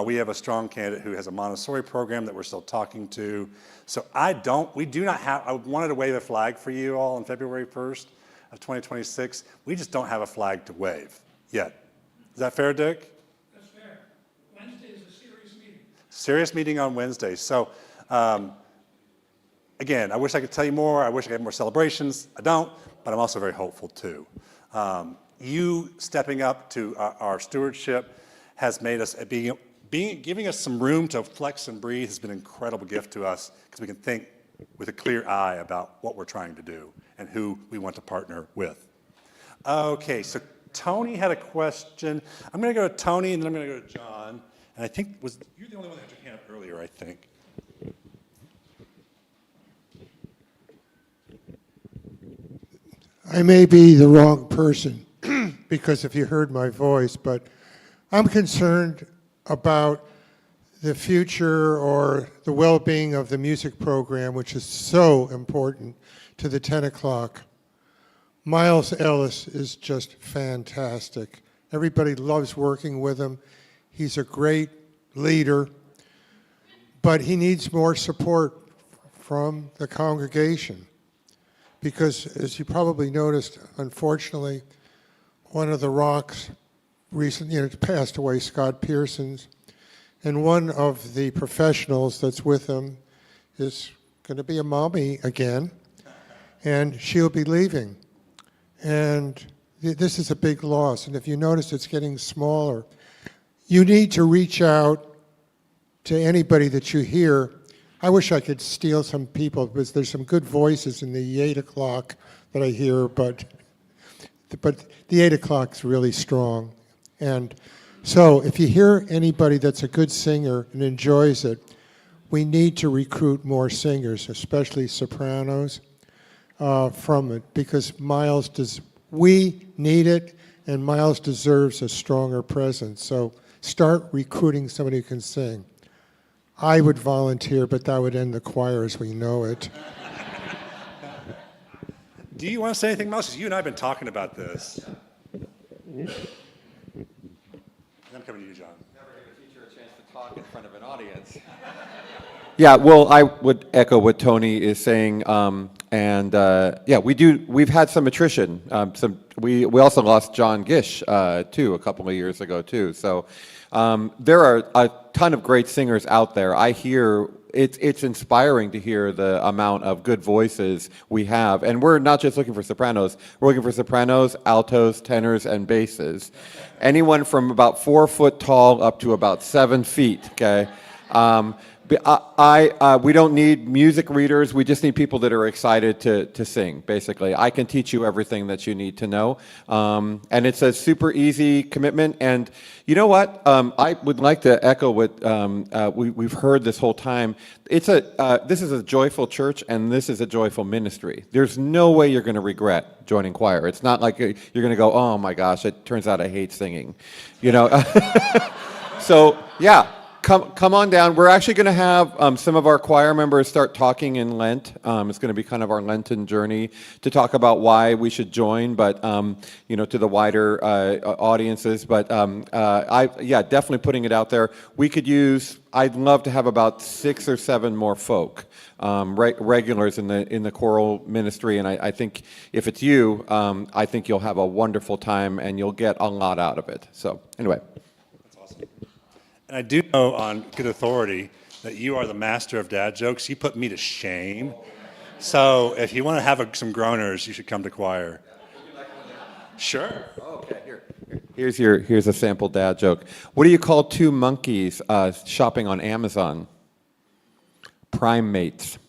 We have a strong candidate who has a Montessori program that we're still talking to. So I wanted to wave a flag for you all on February 1st of 2026. We just don't have a flag to wave yet. Is that fair, Dick? That's fair. Wednesday is a serious meeting. Serious meeting on Wednesday. So again, I wish I could tell you more. I wish I could have more celebrations. I don't, but I'm also very hopeful too. You stepping up to our stewardship has made us, giving us some room to flex and breathe has been an incredible gift to us, because we can think with a clear eye about what we're trying to do and who we want to partner with. Okay, so Tony had a question. I'm going to go to Tony, and then I'm going to go to John. And I think, you're the only one that had your hand up earlier, I think. I may be the wrong person because if you heard my voice, but I'm concerned about the future or the well-being of the music program, which is so important to the 10 o'clock. Miles Ellis is just fantastic. Everybody loves working with him. He's a great leader, but he needs more support from the congregation. Because, as you probably noticed, unfortunately, one of the rocks recently passed away, Scott Pearson's, and one of the professionals that's with him is going to be a mommy again, and she'll be leaving. And this is a big loss, and if you notice, it's getting smaller. You need to reach out to anybody that you hear. I wish I could steal some people, because there's some good voices in the 8 o'clock that I hear, but the 8 o'clock's really strong. And so if you hear anybody that's a good singer and enjoys it, we need to recruit more singers, especially sopranos, from it, because we need it, and Miles deserves a stronger presence. So start recruiting somebody who can sing. I would volunteer, but that would end the choir as we know it. Do you want to say anything, Miles? You and I have been talking about this. I'm coming to you, John. Never give a teacher a chance to talk in front of an audience. Yeah, well, I would echo what Tony is saying, yeah, we've had some attrition. We also lost John Gish too a couple of years ago too. So there are a ton of great singers out there. I hear it's inspiring to hear the amount of good voices we have, and we're not just looking for sopranos. We're looking for sopranos, altos, tenors, and basses. Anyone from about 4 foot tall up to about 7 feet. Okay. We don't need music readers. We just need people that are excited to sing, basically. I can teach you everything that you need to know. And it's a super easy commitment. And you know what? I would like to echo what we've heard this whole time. This is a joyful church, and this is a joyful ministry. There's no way you're going to regret joining choir. It's not like you're going to go, oh my gosh, it turns out I hate singing. You know? So, yeah. come on down. We're actually going to have some of our choir members start talking in Lent. It's going to be kind of our Lenten journey to talk about why we should join, but to the wider audiences. But definitely putting it out there. We could use. I'd love to have about 6 or 7 more folk, regulars in the choral ministry, and I think if it's you, I think you'll have a wonderful time and you'll get a lot out of it. So anyway. And I do know on good authority that you are the master of dad jokes. You put me to shame. So if you want to have some groaners, you should come to choir. Sure. Okay, here's a sample dad joke. What do you call 2 monkeys shopping on Amazon? Primates.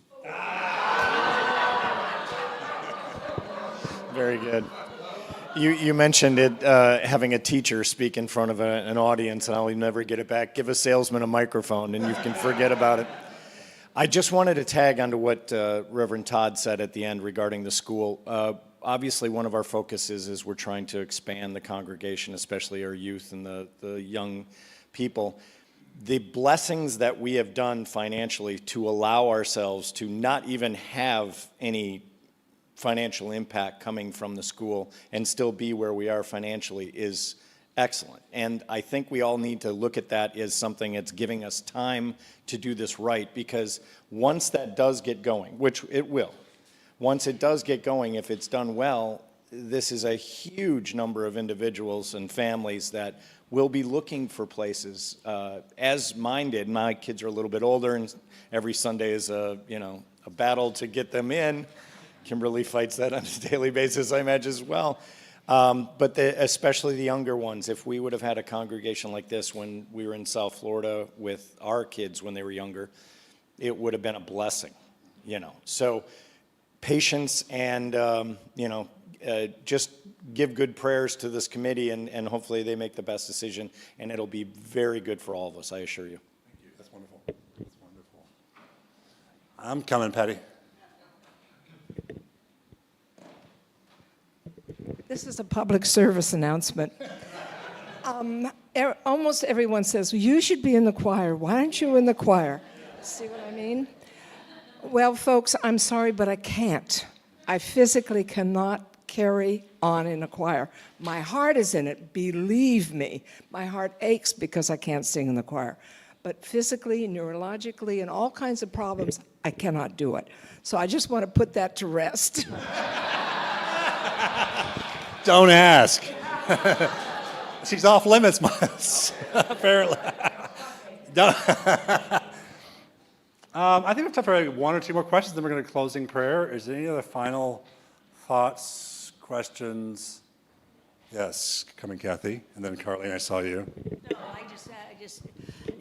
Very good. You mentioned it, having a teacher speak in front of an audience, and I'll never get it back. Give a salesman a microphone, and you can forget about it. I just wanted to tag onto what Reverend Todd said at the end regarding the school. Obviously, one of our focuses is we're trying to expand the congregation, especially our youth and the young people. The blessings that we have done financially to allow ourselves to not even have any financial impact coming from the school and still be where we are financially is excellent. And I think we all need to look at that as something that's giving us time to do this right, because once that does get going, which it will, once it does get going, if it's done well, this is a huge number of individuals and families that will be looking for places, as mine did. My kids are a little bit older, and every Sunday is a battle to get them in. Kimberly fights that on a daily basis, I imagine, as well. But especially the younger ones, if we would have had a congregation like this when we were in South Florida with our kids when they were younger, it would have been a blessing, So patience and, just give good prayers to this committee, and hopefully they make the best decision, and it'll be very good for all of us, I assure you. Thank you. That's wonderful. That's wonderful. I'm coming, Patty. This is a public service announcement. Almost everyone says, well, you should be in the choir. Why aren't you in the choir? See what I mean? Well, folks, I'm sorry, but I can't. I physically cannot carry on in a choir. My heart is in it, believe me. My heart aches because I can't sing in the choir. But physically, neurologically, and all kinds of problems, I cannot do it. So I just want to put that to rest. Don't ask. She's off limits, Miles, apparently. I think we have time for 1 or 2 more questions, then we're going to closing prayer. Is there any other final thoughts, questions? Yes, coming, Kathy, and then Carly, I saw you. No,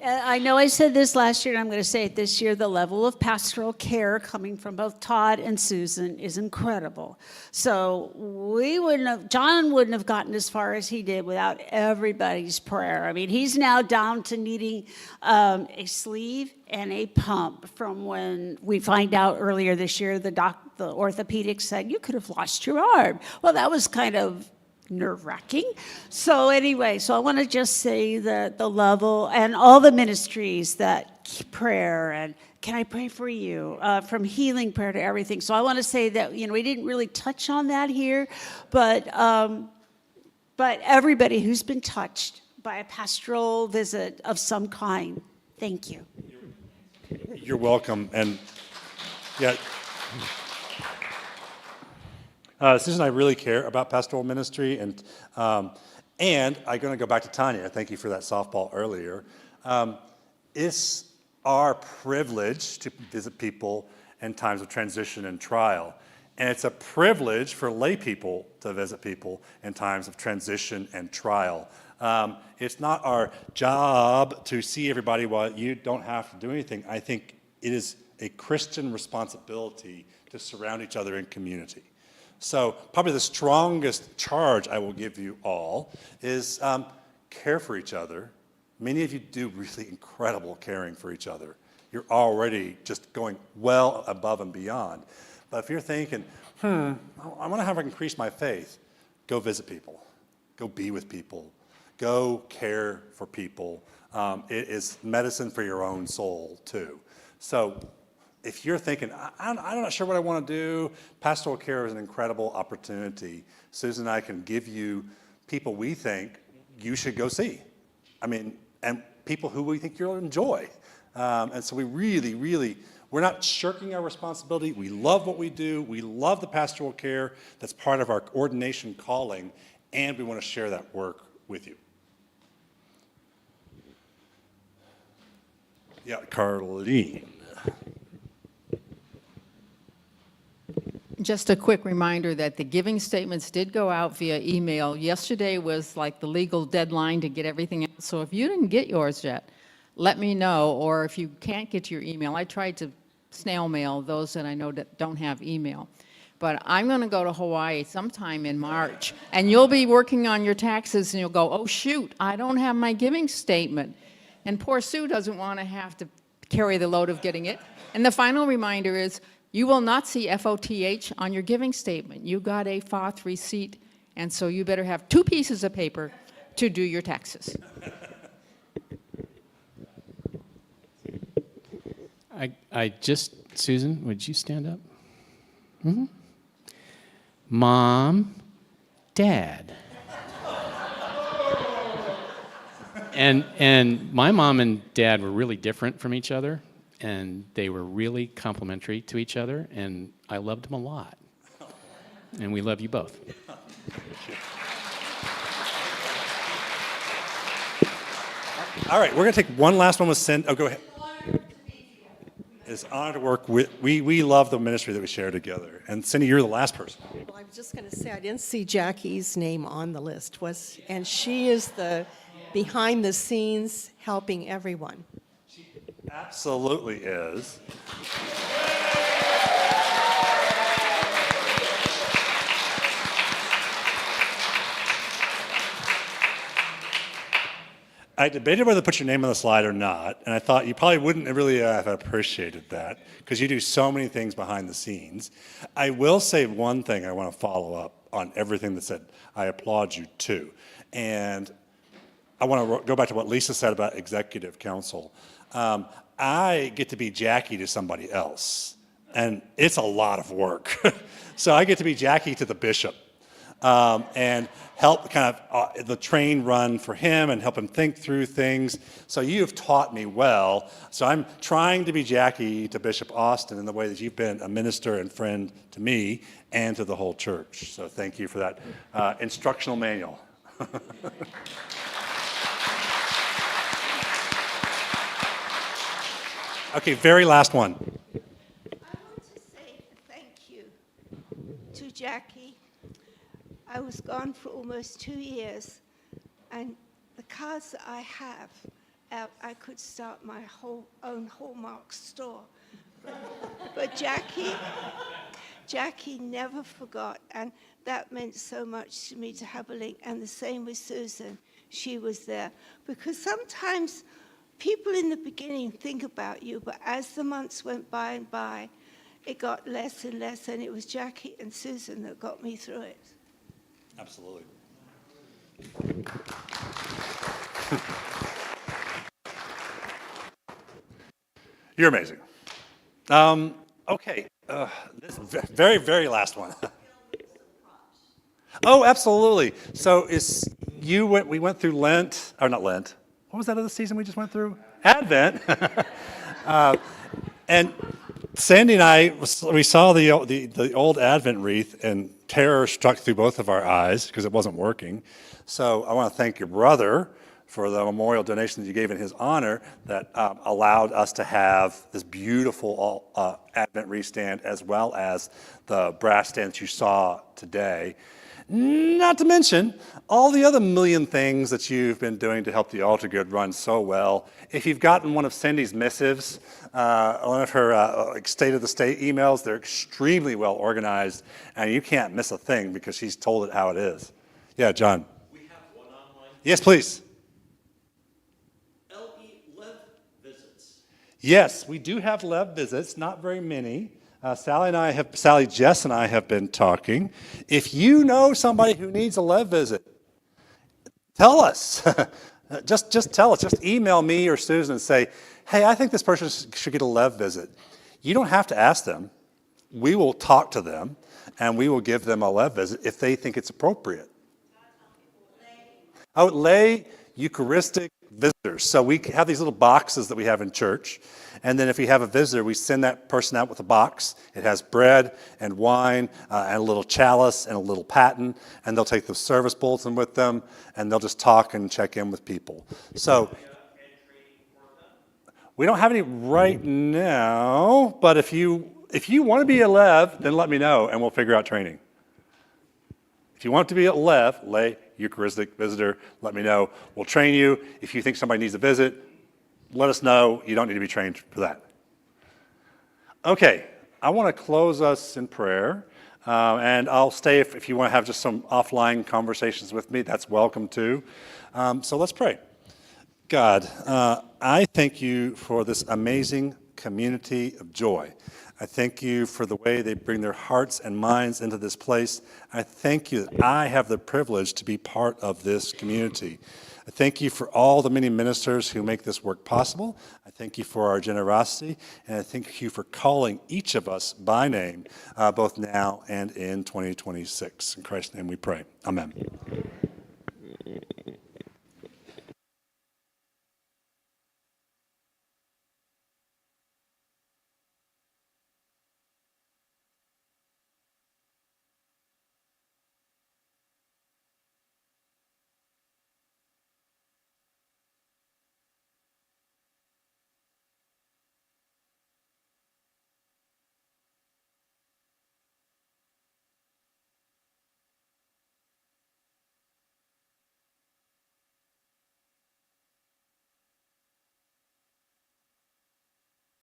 I know I said this last year, and I'm going to say it this year. The level of pastoral care coming from both Todd and Susan is incredible. So John wouldn't have gotten as far as he did without everybody's prayer. I mean, he's now down to needing a sleeve and a pump from when we find out earlier this year, the orthopedic said, you could have lost your arm. Well, that was kind of nerve-wracking. So anyway, I want to just say that the level and all the ministries that prayer and can I pray for you, from healing prayer to everything. So I want to say that, we didn't really touch on that here, but everybody who's been touched by a pastoral visit of some kind, thank you. You're welcome. And yeah, Susan and I really care about pastoral ministry, and I'm going to go back to Tanya. Thank you for that softball earlier. It's our privilege to visit people in times of transition and trial, and it's a privilege for lay people to visit people in times of transition and trial. It's not our job to see everybody while you don't have to do anything. I think it is a Christian responsibility to surround each other in community. So probably the strongest charge I will give you all is care for each other. Many of you do really incredible caring for each other. You're already just going well above and beyond. But if you're thinking, I wonder how I can increase my faith, go visit people. Go be with people. Go care for people. It is medicine for your own soul, too. So if you're thinking, I'm not sure what I want to do, pastoral care is an incredible opportunity. Susan and I can give you people we think you should go see. I mean, and people who we think you'll enjoy. And so we really, really, we're not shirking our responsibility. We love what we do. We love the pastoral care. That's part of our ordination calling, and we want to share that work with you. Yeah, Carlene. Just a quick reminder that the giving statements did go out via email. Yesterday was like the legal deadline to get everything out. So if you didn't get yours yet, let me know. Or if you can't get your email, I tried to snail mail those that I know that don't have email. But I'm going to go to Hawaii sometime in March, and you'll be working on your taxes, and you'll go, oh, shoot, I don't have my giving statement. And poor Sue doesn't want to have to carry the load of getting it. And the final reminder is, you will not see FOTH on your giving statement. You got a FOTH receipt, and so you better have 2 pieces of paper to do your taxes. Susan, would you stand up? Mm-hmm. Mom, Dad. And my mom and dad were really different from each other, and they were really complementary to each other, and I loved them a lot. And we love you both. All right, we're going to take one last one with Cindy. Oh, go ahead. It's an honor to work with. We love the ministry that we share together. And Cindy, you're the last person. Well, I was just going to say, I didn't see Jackie's name on the list. And she is the behind the scenes helping everyone. She absolutely is. I debated whether to put your name on the slide or not, and I thought you probably wouldn't really have appreciated that because you do so many things behind the scenes. I will say one thing I want to follow up on everything that said. I applaud you too. And I want to go back to what Lisa said about executive council. I get to be Jackie to somebody else, and it's a lot of work. So I get to be Jackie to the bishop. And help kind of the train run for him and help him think through things. So you have taught me well. So I'm trying to be Jackie to Bishop Austin in the way that you've been a minister and friend to me and to the whole church. So thank you for that instructional manual. Okay, very last one. I want to say thank you to Jackie. I was gone for almost 2 years, and the cards that I have, I could start my own Hallmark store. But Jackie never forgot, and that meant so much to me to have a link. And the same with Susan. She was there. Because sometimes people in the beginning think about you, but as the months went by and by, it got less and less, and it was Jackie and Susan that got me through it. Absolutely. You're amazing. Okay, this very, very last one. Oh, absolutely. So we went through Lent, or not Lent. What was that other season we just went through? Advent. And Sandy and I, we saw the old Advent wreath, and terror struck through both of our eyes because it wasn't working. So I want to thank your brother for the memorial donation that you gave in his honor that allowed us to have this beautiful Advent wreath stand as well as the brass stands you saw today. Not to mention all the other million things that you've been doing to help the Altar Good run so well. If you've gotten one of Cindy's missives, one of her State of the State emails, they're extremely well organized, and you can't miss a thing because she's told it how it is. Yeah, John. We have one online. Yes, please. LEV visits. Yes, we do have LEV visits, not very many. Sally, Jess, and I have been talking. If you know somebody who needs a LEV visit, Tell us. just tell us. Just email me or Susan and say, hey, I think this person should get a LEV visit. You don't have to ask them. We will talk to them, and we will give them a LEV visit if they think it's appropriate. Oh, lay Eucharistic visitors. So we have these little boxes that we have in church, and then if we have a visitor, we send that person out with a box. It has bread and wine and a little chalice and a little paten, and they'll take the service bulletin with them, and they'll just talk and check in with people. So we don't have any right now, but if you want to be a LEV, then let me know, and we'll figure out training. If you want to be a LEV, lay Eucharistic visitor, let me know. We'll train you. If you think somebody needs a visit, let us know. You don't need to be trained for that. Okay, I want to close us in prayer, and I'll stay if you want to have just some offline conversations with me. That's welcome too. So let's pray. God, I thank you for this amazing community of joy. I thank you for the way they bring their hearts and minds into this place. I thank you that I have the privilege to be part of this community. I thank you for all the many ministers who make this work possible. I thank you for our generosity, and I thank you for calling each of us by name, both now and in 2026. In Christ's name we pray. Amen.